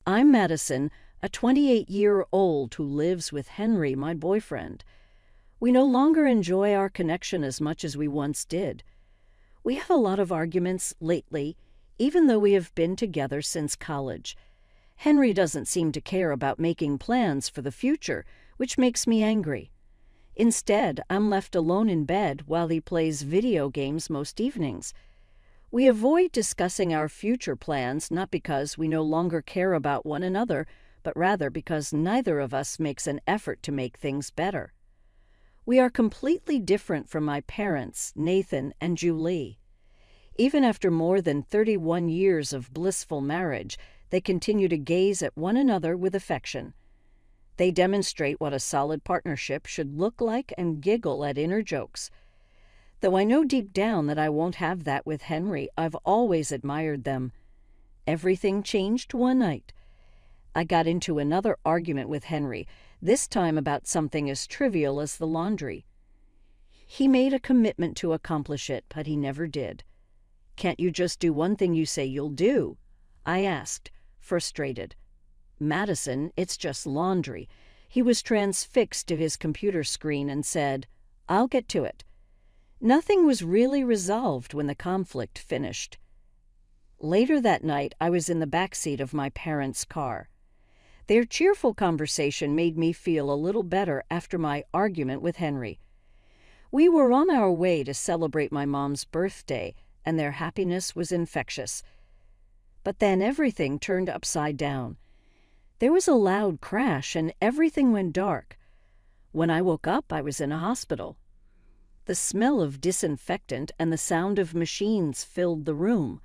I'm Madison, a 28-year-old who lives with Henry, my boyfriend. We no longer enjoy our connection as much as we once did. We have a lot of arguments lately, even though we have been together since college. Henry doesn't seem to care about making plans for the future, which makes me angry. Instead, I'm left alone in bed while he plays video games most evenings. We avoid discussing our future plans not because we no longer care about one another, but rather because neither of us makes an effort to make things better. We are completely different from my parents, Nathan and Julie. Even after more than 31 years of blissful marriage, they continue to gaze at one another with affection. They demonstrate what a solid partnership should look like and giggle at inner jokes. Though I know deep down that I won't have that with Henry, I've always admired them. Everything changed one night. I got into another argument with Henry, this time about something as trivial as the laundry. He made a commitment to accomplish it, but he never did. "Can't you just do one thing you say you'll do?" I asked, frustrated. "Madison, it's just laundry." He was transfixed to his computer screen and said, "I'll get to it." Nothing was really resolved when the conflict finished. Later that night, I was in the backseat of my parents' car. Their cheerful conversation made me feel a little better after my argument with Henry. We were on our way to celebrate my mom's birthday, and their happiness was infectious. But then everything turned upside down. There was a loud crash, and everything went dark. When I woke up, I was in a hospital. The smell of disinfectant and the sound of machines filled the room.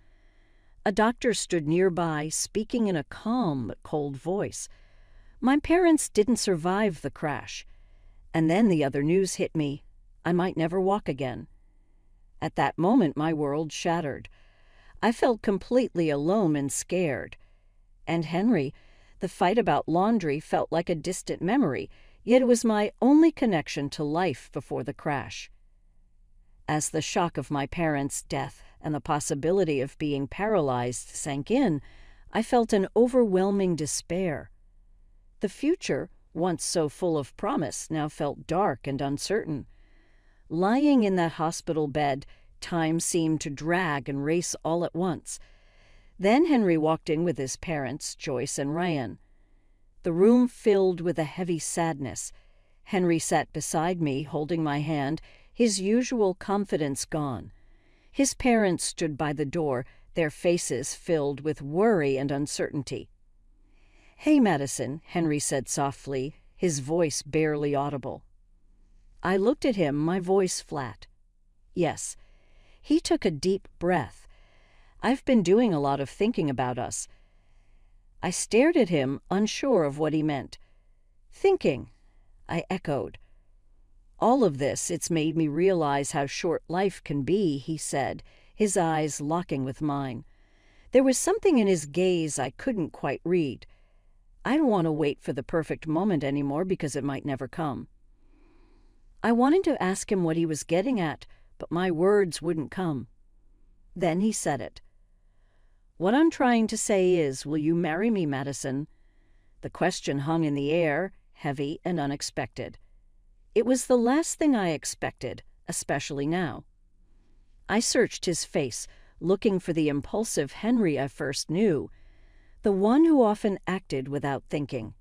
A doctor stood nearby, speaking in a calm but cold voice. My parents didn't survive the crash. And then the other news hit me. I might never walk again. At that moment, my world shattered. I felt completely alone and scared. And Henry, the fight about laundry felt like a distant memory, yet it was my only connection to life before the crash. As the shock of my parents' death and the possibility of being paralyzed sank in, I felt an overwhelming despair. The future, once so full of promise, now felt dark and uncertain. Lying in that hospital bed, time seemed to drag and race all at once. Then Henry walked in with his parents, Joyce and Ryan. The room filled with a heavy sadness. Henry sat beside me, holding my hand, his usual confidence gone. His parents stood by the door, their faces filled with worry and uncertainty. "Hey, Madison," Henry said softly, his voice barely audible. I looked at him, my voice flat. "Yes." He took a deep breath. "I've been doing a lot of thinking about us." I stared at him, unsure of what he meant. "Thinking," I echoed. "All of this, it's made me realize how short life can be," he said, his eyes locking with mine. There was something in his gaze I couldn't quite read. I don't want to wait for the perfect moment anymore because it might never come. I wanted to ask him what he was getting at, but my words wouldn't come. Then he said it. "What I'm trying to say is, will you marry me, Madison?" The question hung in the air, heavy and unexpected. It was the last thing I expected, especially now. I searched his face, looking for the impulsive Henry I first knew, the one who often acted without thinking.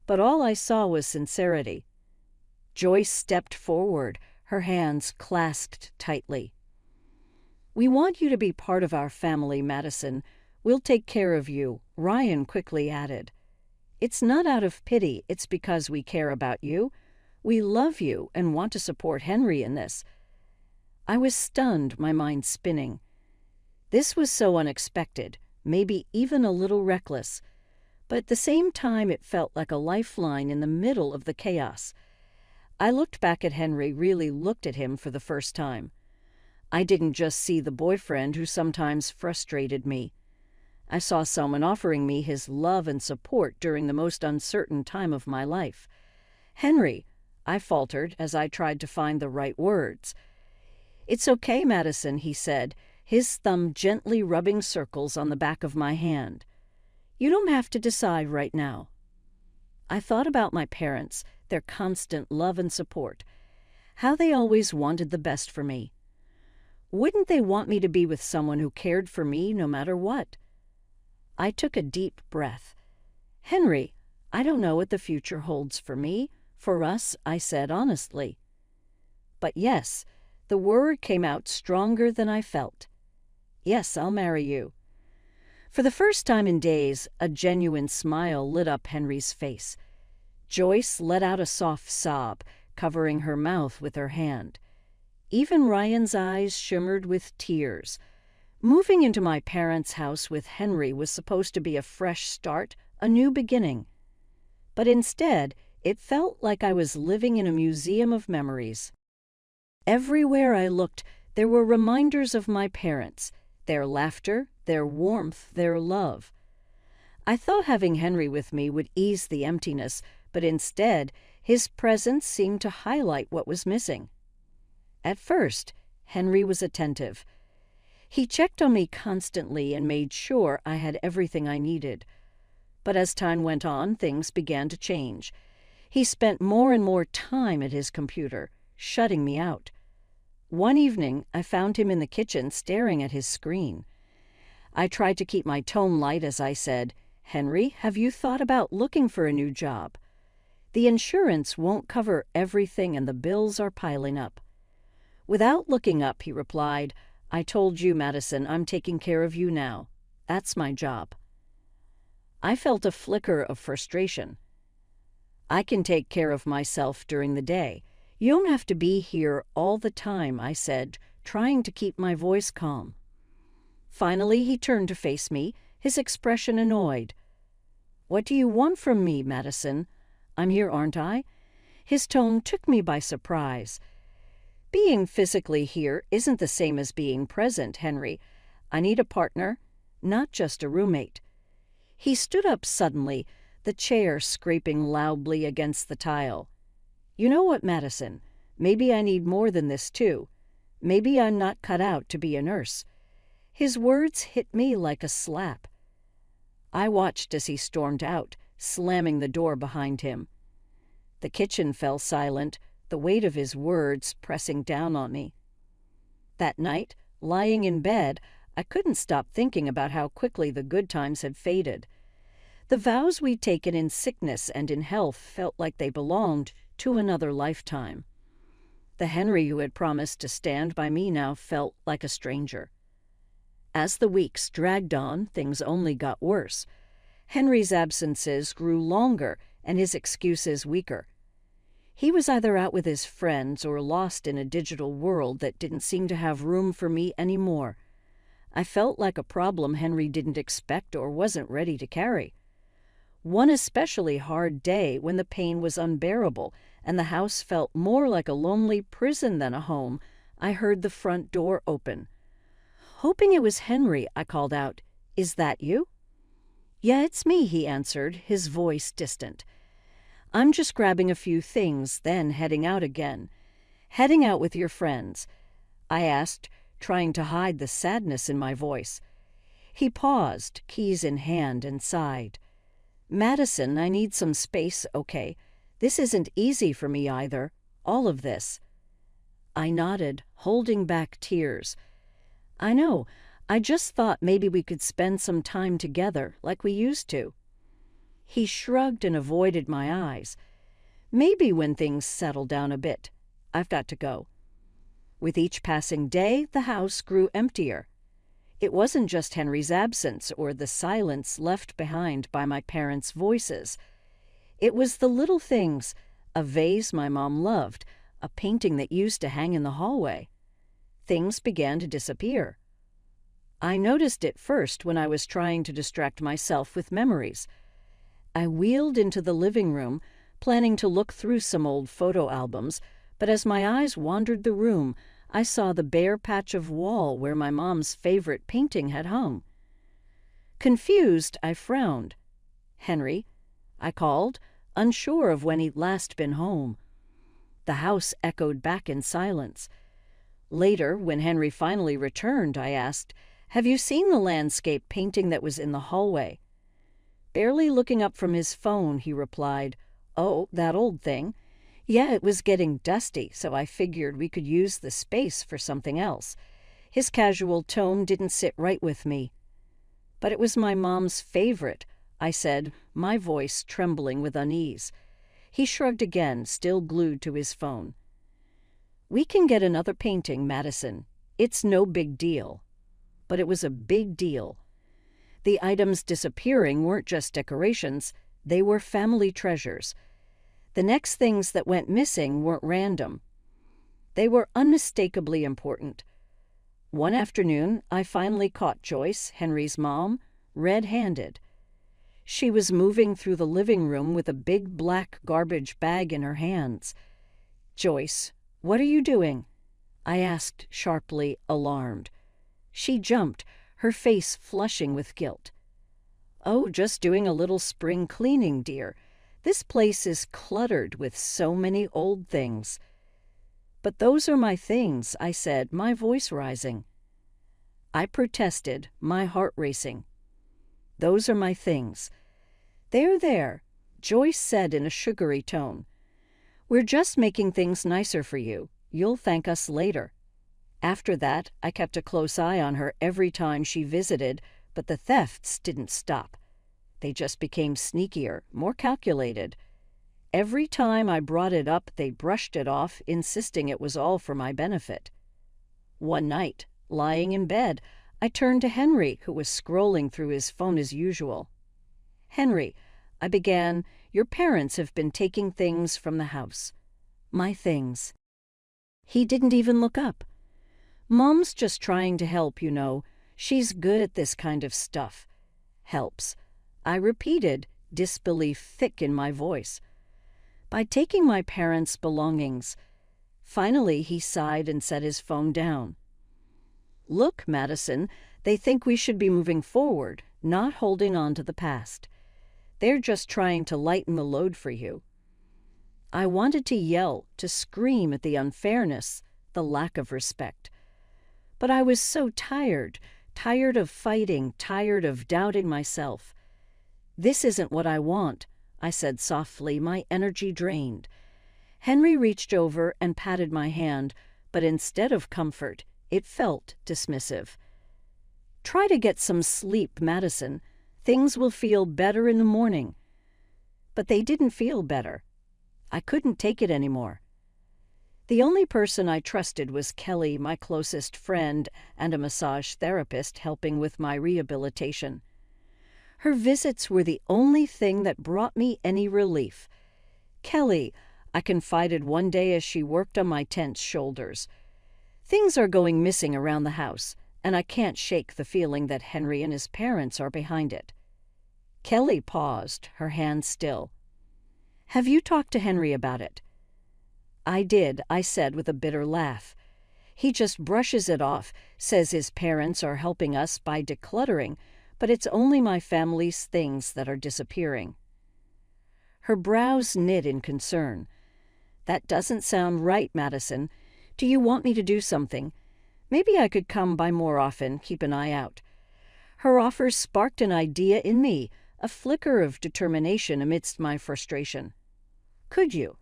But all I saw was sincerity. Joyce stepped forward, her hands clasped tightly. "We want you to be part of our family, Madison. We'll take care of you," Ryan quickly added. "It's not out of pity, it's because we care about you. We love you and want to support Henry in this." I was stunned, my mind spinning. This was so unexpected, maybe even a little reckless, but at the same time it felt like a lifeline in the middle of the chaos. I looked back at Henry, really looked at him for the first time. I didn't just see the boyfriend who sometimes frustrated me. I saw someone offering me his love and support during the most uncertain time of my life. "Henry," I faltered as I tried to find the right words. "It's okay, Madison," he said, his thumb gently rubbing circles on the back of my hand. You don't have to decide right now. I thought about my parents, their constant love and support, how they always wanted the best for me. Wouldn't they want me to be with someone who cared for me no matter what? I took a deep breath. Henry, I don't know what the future holds for me, for us, I said honestly. But yes, the word came out stronger than I felt. Yes, I'll marry you. For the first time in days, a genuine smile lit up Henry's face. Joyce let out a soft sob, covering her mouth with her hand. Even Ryan's eyes shimmered with tears. Moving into my parents' house with Henry was supposed to be a fresh start, a new beginning. But instead, it felt like I was living in a museum of memories. Everywhere I looked, there were reminders of my parents, their laughter, their warmth, their love. I thought having Henry with me would ease the emptiness, but instead, his presence seemed to highlight what was missing. At first, Henry was attentive. He checked on me constantly and made sure I had everything I needed. But as time went on, things began to change. He spent more and more time at his computer, shutting me out. One evening, I found him in the kitchen staring at his screen. I tried to keep my tone light as I said, "Henry, have you thought about looking for a new job? The insurance won't cover everything and the bills are piling up." Without looking up, he replied, "I told you, Madison, I'm taking care of you now. That's my job." I felt a flicker of frustration. "I can take care of myself during the day. You don't have to be here all the time," I said, trying to keep my voice calm. Finally, he turned to face me, his expression annoyed. "What do you want from me, Madison? I'm here, aren't I?" His tone took me by surprise. "Being physically here isn't the same as being present, Henry. I need a partner, not just a roommate." He stood up suddenly, the chair scraping loudly against the tile. "You know what, Madison? Maybe I need more than this, too. Maybe I'm not cut out to be a nurse." His words hit me like a slap. I watched as he stormed out, slamming the door behind him. The kitchen fell silent, the weight of his words pressing down on me. That night, lying in bed, I couldn't stop thinking about how quickly the good times had faded. The vows we'd taken in sickness and in health felt like they belonged to another lifetime. The Henry who had promised to stand by me now felt like a stranger. As the weeks dragged on, things only got worse. Henry's absences grew longer and his excuses weaker. He was either out with his friends or lost in a digital world that didn't seem to have room for me anymore. I felt like a problem Henry didn't expect or wasn't ready to carry. One especially hard day when the pain was unbearable and the house felt more like a lonely prison than a home, I heard the front door open. Hoping it was Henry, I called out, "Is that you?" "Yeah, it's me," he answered, his voice distant. "I'm just grabbing a few things, then heading out again." "Heading out with your friends?" I asked, trying to hide the sadness in my voice. He paused, keys in hand, and sighed. "Madison, I need some space, okay? This isn't easy for me either, all of this." I nodded, holding back tears. "I know. I just thought maybe we could spend some time together, like we used to." He shrugged and avoided my eyes. "Maybe when things settle down a bit. I've got to go." With each passing day, the house grew emptier. It wasn't just Henry's absence or the silence left behind by my parents' voices. It was the little things, a vase my mom loved, a painting that used to hang in the hallway. Things began to disappear. I noticed it first when I was trying to distract myself with memories. I wheeled into the living room, planning to look through some old photo albums, but as my eyes wandered the room, I saw the bare patch of wall where my mom's favorite painting had hung. Confused, I frowned. "Henry?" I called, unsure of when he'd last been home. The house echoed back in silence. Later, when Henry finally returned, I asked, "Have you seen the landscape painting that was in the hallway?" Barely looking up from his phone, he replied, "Oh, that old thing. Yeah, it was getting dusty, so I figured we could use the space for something else." His casual tone didn't sit right with me. "But it was my mom's favorite," I said, my voice trembling with unease. He shrugged again, still glued to his phone. "We can get another painting, Madison. It's no big deal." But it was a big deal. The items disappearing weren't just decorations, they were family treasures. The next things that went missing weren't random. They were unmistakably important. One afternoon, I finally caught Joyce, Henry's mom, red-handed. She was moving through the living room with a big black garbage bag in her hands. "Joyce, what are you doing?" I asked sharply, alarmed. She jumped, her face flushing with guilt. "Oh, just doing a little spring cleaning, dear. This place is cluttered with so many old things." "But those are my things," I said, my voice rising. I protested, my heart racing. "Those are my things." There," Joyce said in a sugary tone. "We're just making things nicer for you. You'll thank us later." After that, I kept a close eye on her every time she visited, but the thefts didn't stop. They just became sneakier, more calculated. Every time I brought it up, they brushed it off, insisting it was all for my benefit. One night, lying in bed, I turned to Henry, who was scrolling through his phone as usual. "Henry," I began, "your parents have been taking things from the house." "My things." He didn't even look up. "Mom's just trying to help, you know. She's good at this kind of stuff." "Helps," I repeated, disbelief thick in my voice. "By taking my parents' belongings." Finally, he sighed and set his phone down. "Look, Madison, they think we should be moving forward, not holding on to the past. They're just trying to lighten the load for you." I wanted to yell, to scream at the unfairness, the lack of respect. But I was so tired of fighting, tired of doubting myself. "This isn't what I want," I said softly, my energy drained. Henry reached over and patted my hand, but instead of comfort, it felt dismissive. "Try to get some sleep, Madison. Things will feel better in the morning." But they didn't feel better. I couldn't take it anymore. The only person I trusted was Kelly, my closest friend and a massage therapist helping with my rehabilitation. Her visits were the only thing that brought me any relief. "Kelly," I confided one day as she worked on my tense shoulders, "things are going missing around the house, and I can't shake the feeling that Henry and his parents are behind it." Kelly paused, her hand still. "Have you talked to Henry about it?" "I did," I said with a bitter laugh. "He just brushes it off, says his parents are helping us by decluttering, but it's only my family's things that are disappearing." Her brows knit in concern. "That doesn't sound right, Madison. Do you want me to do something? Maybe I could come by more often, keep an eye out." Her offer sparked an idea in me, a flicker of determination amidst my frustration. "Could you?"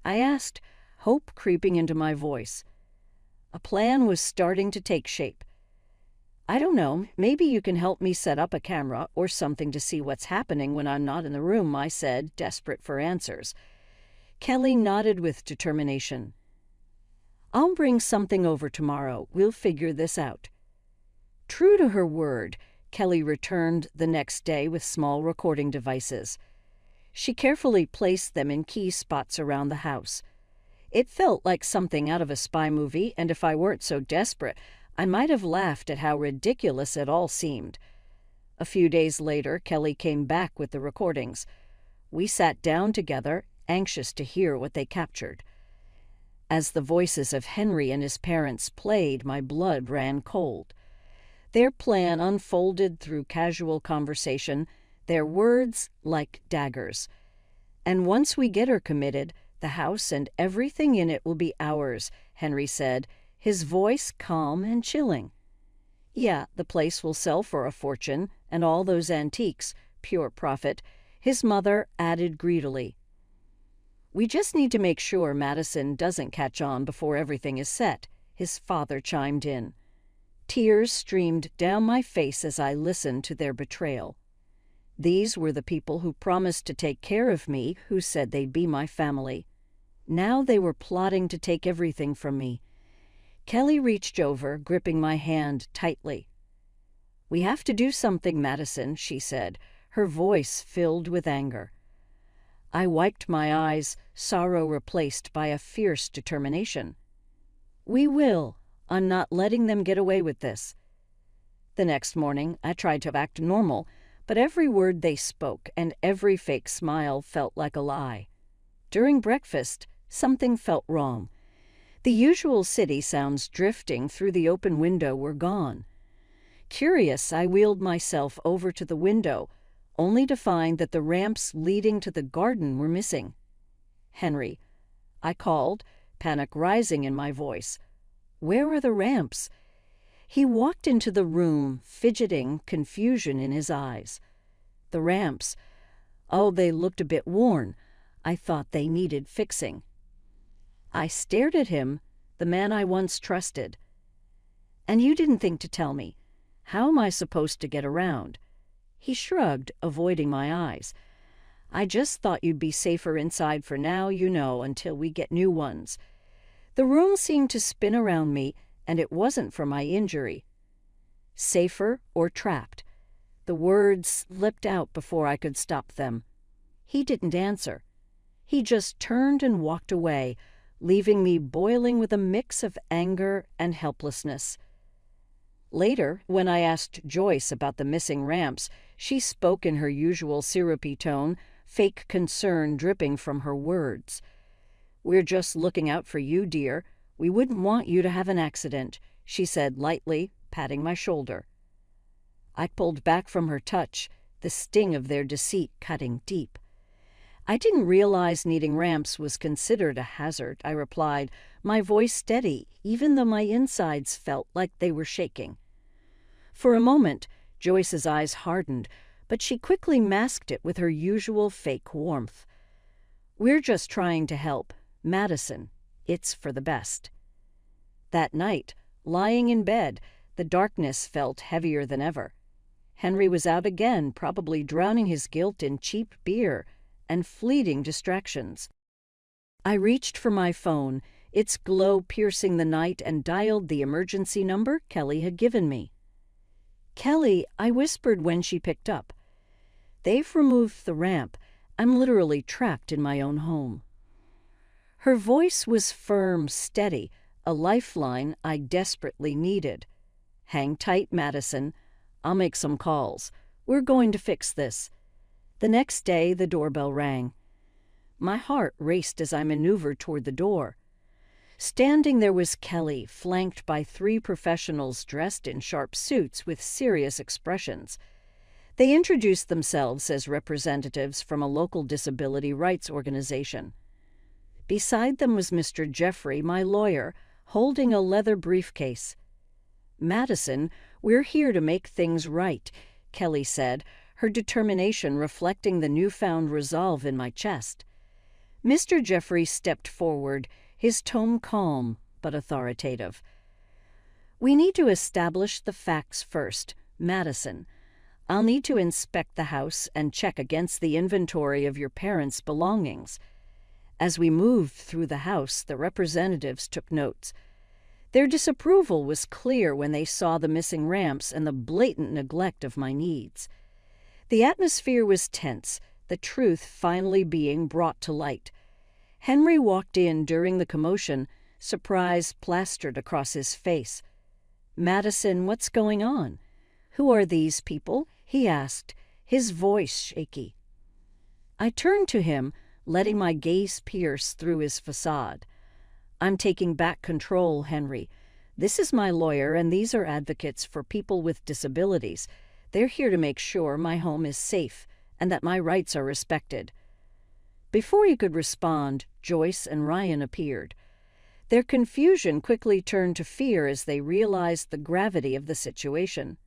I asked, hope creeping into my voice. A plan was starting to take shape. "I don't know, maybe you can help me set up a camera or something to see what's happening when I'm not in the room," I said, desperate for answers. Kelly nodded with determination. "I'll bring something over tomorrow. We'll figure this out." True to her word, Kelly returned the next day with small recording devices. She carefully placed them in key spots around the house. It felt like something out of a spy movie, and if I weren't so desperate, I might have laughed at how ridiculous it all seemed. A few days later, Kelly came back with the recordings. We sat down together, anxious to hear what they captured. As the voices of Henry and his parents played, my blood ran cold. Their plan unfolded through casual conversation, their words like daggers. "And once we get her committed, the house and everything in it will be ours," Henry said, his voice calm and chilling. "Yeah, the place will sell for a fortune, and all those antiques, pure profit, his mother added greedily, "We just need to make sure Madison doesn't catch on before everything is set," his father chimed in. Tears streamed down my face as I listened to their betrayal. These were the people who promised to take care of me, who said they'd be my family. Now they were plotting to take everything from me. Kelly reached over, gripping my hand tightly. "We have to do something, Madison," she said, her voice filled with anger. I wiped my eyes, sorrow replaced by a fierce determination. "We will. I'm not letting them get away with this." The next morning, I tried to act normal, but every word they spoke and every fake smile felt like a lie. During breakfast, something felt wrong. The usual city sounds drifting through the open window were gone. Curious, I wheeled myself over to the window, only to find that the ramps leading to the garden were missing. "Henry," I called, panic rising in my voice. "Where are the ramps?" He walked into the room, fidgeting, confusion in his eyes. The ramps. Oh, they looked a bit worn. I thought they needed fixing. I stared at him, the man I once trusted. "And you didn't think to tell me. How am I supposed to get around?" He shrugged, avoiding my eyes. "I just thought you'd be safer inside for now, until we get new ones." The room seemed to spin around me, and it wasn't for my injury. Safer or trapped? The words slipped out before I could stop them. He didn't answer. He just turned and walked away, leaving me boiling with a mix of anger and helplessness. Later, when I asked Joyce about the missing ramps, she spoke in her usual syrupy tone, fake concern dripping from her words. "We're just looking out for you, dear. We wouldn't want you to have an accident," she said lightly, patting my shoulder. I pulled back from her touch, the sting of their deceit cutting deep. "I didn't realize needing ramps was considered a hazard," I replied, my voice steady, even though my insides felt like they were shaking. For a moment, Joyce's eyes hardened, but she quickly masked it with her usual fake warmth. "We're just trying to help. Madison, it's for the best." That night, lying in bed, the darkness felt heavier than ever. Henry was out again, probably drowning his guilt in cheap beer and fleeting distractions. I reached for my phone, its glow piercing the night, and dialed the emergency number Kelly had given me. "Kelly," I whispered when she picked up. "They've removed the ramp. I'm literally trapped in my own home." Her voice was firm, steady, a lifeline I desperately needed. "Hang tight, Madison. I'll make some calls. We're going to fix this." The next day, the doorbell rang. My heart raced as I maneuvered toward the door. Standing there was Kelly, flanked by 3 professionals dressed in sharp suits with serious expressions. They introduced themselves as representatives from a local disability rights organization. Beside them was Mr. Jeffrey, my lawyer, holding a leather briefcase. "Madison, we're here to make things right," Kelly said, her determination reflecting the newfound resolve in my chest. Mr. Jeffrey stepped forward, his tone calm but authoritative. "We need to establish the facts first, Madison. I'll need to inspect the house and check against the inventory of your parents' belongings." As we moved through the house, the representatives took notes. Their disapproval was clear when they saw the missing ramps and the blatant neglect of my needs. The atmosphere was tense, the truth finally being brought to light. Henry walked in during the commotion, surprise plastered across his face. "Madison, what's going on? Who are these people?" he asked, his voice shaky. I turned to him, letting my gaze pierce through his facade. "I'm taking back control, Henry. This is my lawyer, and these are advocates for people with disabilities. They're here to make sure my home is safe and that my rights are respected." Before he could respond, Joyce and Ryan appeared. Their confusion quickly turned to fear as they realized the gravity of the situation.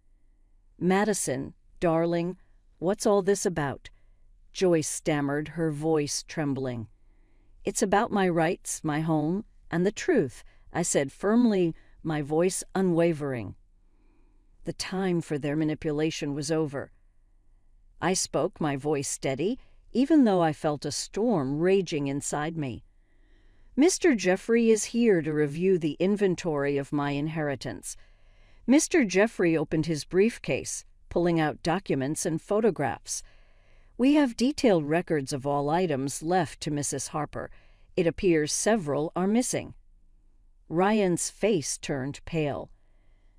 "Madison, darling, What's all this about?" Joyce stammered, her voice trembling. "It's about my rights, my home, and the truth," I said firmly, my voice unwavering. The time for their manipulation was over. I spoke, my voice steady, even though I felt a storm raging inside me. "Mr. Jeffrey is here to review the inventory of my inheritance." Mr. Jeffrey opened his briefcase, pulling out documents and photographs. "We have detailed records of all items left to Mrs. Harper. It appears several are missing." Ryan's face turned pale.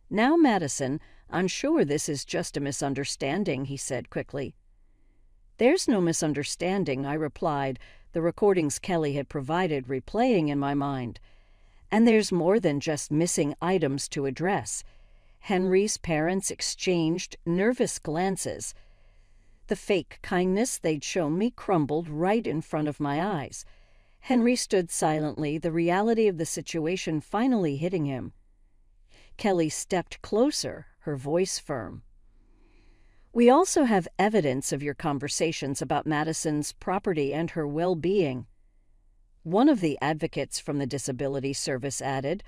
"Now, Madison, I'm sure this is just a misunderstanding," he said quickly. "There's no misunderstanding," I replied, the recordings Kelly had provided replaying in my mind. "And there's more than just missing items to address." Henry's parents exchanged nervous glances. The fake kindness they'd shown me crumbled right in front of my eyes. Henry stood silently, the reality of the situation finally hitting him. Kelly stepped closer, her voice firm. "We also have evidence of your conversations about Madison's property and her well-being." One of the advocates from the Disability Service added,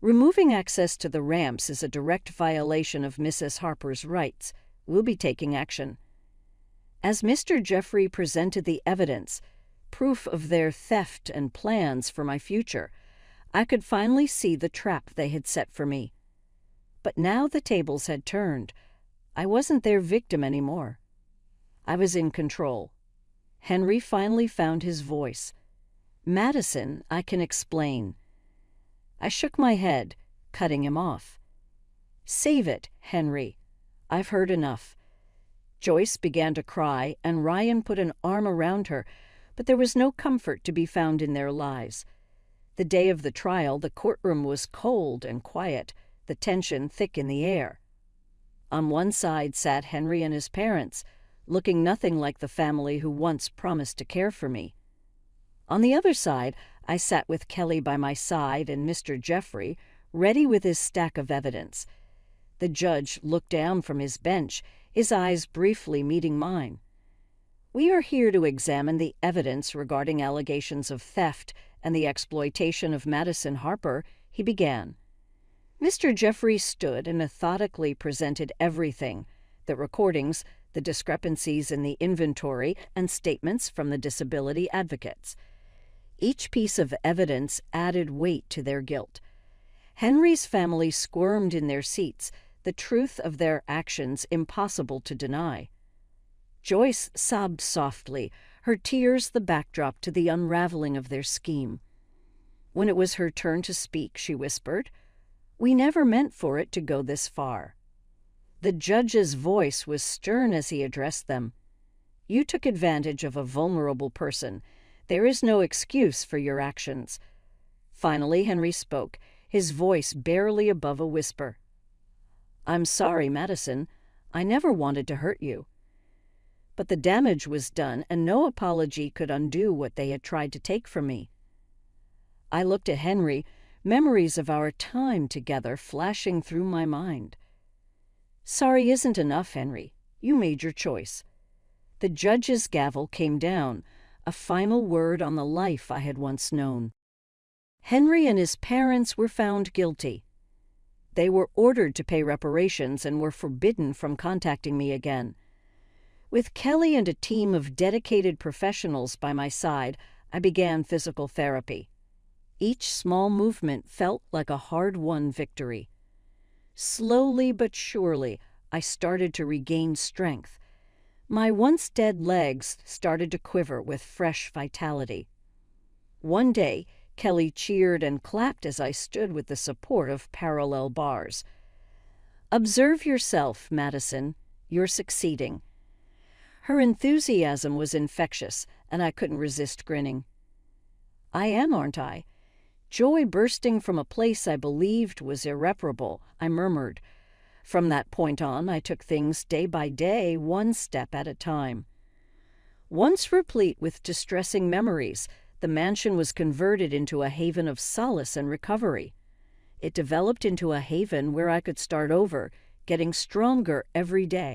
"Removing access to the ramps is a direct violation of Mrs. Harper's rights. We'll be taking action." As Mr. Jeffrey presented the evidence, proof of their theft and plans for my future, I could finally see the trap they had set for me. But now the tables had turned. I wasn't their victim anymore. I was in control. Henry finally found his voice. "Madison, I can explain." I shook my head, cutting him off. "Save it, Henry. I've heard enough." Joyce began to cry, and Ryan put an arm around her, but there was no comfort to be found in their lies. The day of the trial, the courtroom was cold and quiet, the tension thick in the air. On one side sat Henry and his parents, looking nothing like the family who once promised to care for me. On the other side, I sat with Kelly by my side and Mr. Jeffrey, ready with his stack of evidence. The judge looked down from his bench, his eyes briefly meeting mine. "We are here to examine the evidence regarding allegations of theft and the exploitation of Madison Harper," he began. Mr. Jeffrey stood and methodically presented everything: the recordings, the discrepancies in the inventory, and statements from the disability advocates. Each piece of evidence added weight to their guilt. Henry's family squirmed in their seats, the truth of their actions impossible to deny. Joyce sobbed softly, her tears the backdrop to the unraveling of their scheme. When it was her turn to speak, she whispered, "We never meant for it to go this far." The judge's voice was stern as he addressed them. "You took advantage of a vulnerable person. There is no excuse for your actions." Finally, Henry spoke, his voice barely above a whisper. "I'm sorry, Madison. I never wanted to hurt you." But the damage was done, and no apology could undo what they had tried to take from me. I looked at Henry, memories of our time together flashing through my mind. "Sorry isn't enough, Henry. You made your choice." The judge's gavel came down, a final word on the life I had once known. Henry and his parents were found guilty. They were ordered to pay reparations and were forbidden from contacting me again. With Kelly and a team of dedicated professionals by my side, I began physical therapy. Each small movement felt like a hard-won victory. Slowly but surely, I started to regain strength. My once dead legs started to quiver with fresh vitality. One day, Kelly cheered and clapped as I stood with the support of parallel bars. "Observe yourself, Madison. You're succeeding." Her enthusiasm was infectious, and I couldn't resist grinning. "I am, aren't I?" Joy bursting from a place I believed was irreparable, I murmured. From that point on, I took things day by day, one step at a time. Once replete with distressing memories, the mansion was converted into a haven of solace and recovery. It developed into a haven where I could start over, getting stronger every day.